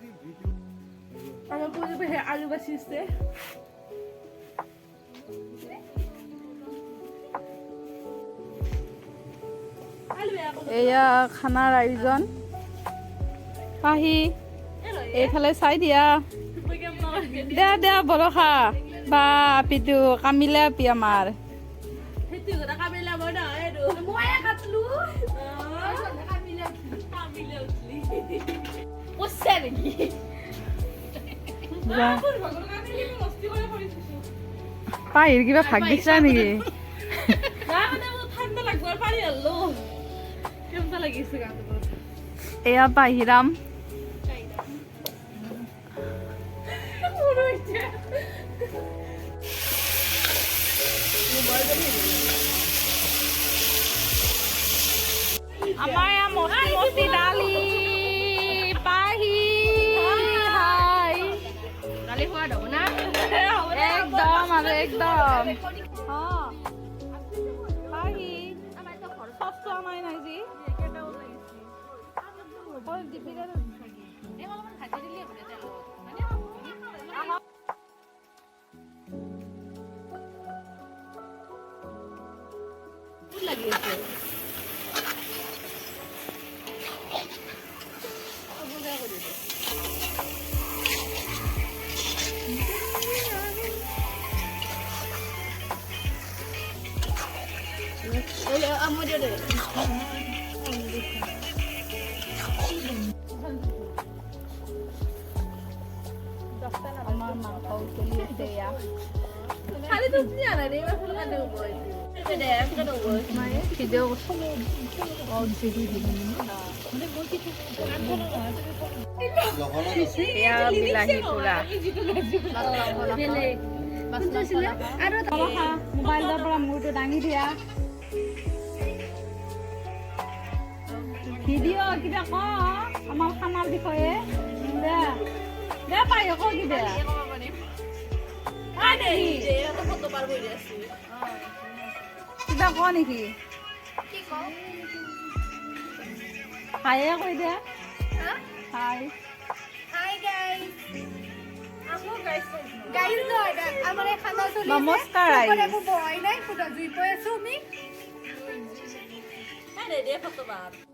আমাৰ পুজো হে আলু বাসিছে এয়া খানাৰ আয়োজন পাহি এইফালে চাই দিয়া দে দে বৰষা বা আপিটো কামিলে আপি আমাৰ পাহিৰ কিবা ভাগ দিছা নেকি এয়া পাহিৰাম আমাৰ এয়া মস্তি মস্তি দালি পাহি হাই দালি খোৱা দব না একদম আৰু একদম পাহি সস্ত আমাৰ নাই যি লাগি আছে আমার মাংস চলি আছে ইয়া খালি তো জানা রে বা ফুল কাটে উপর দে কাটে উপর মানে ভিডিও ও ভিডিও মানে বলছি ইয়া বিলাহি পুরা বেলে বাস মছলা আৰু মোবাইলৰ পৰা মোৰটো দাঙি দিয়া ভিডিঅ' কিবা ক আমাৰ খানাৰ বিষয়ে দে দে পাই ক কিবা কিবা ক নেকি হায়ে কৈ দে হাই হাই গাইস আমো গাইস গাইস নয় আমার খানা চলি নমস্কাৰ একো বয় নাই ফুটা জুই পয় আছো আমি আৰে দে ফটো বাপ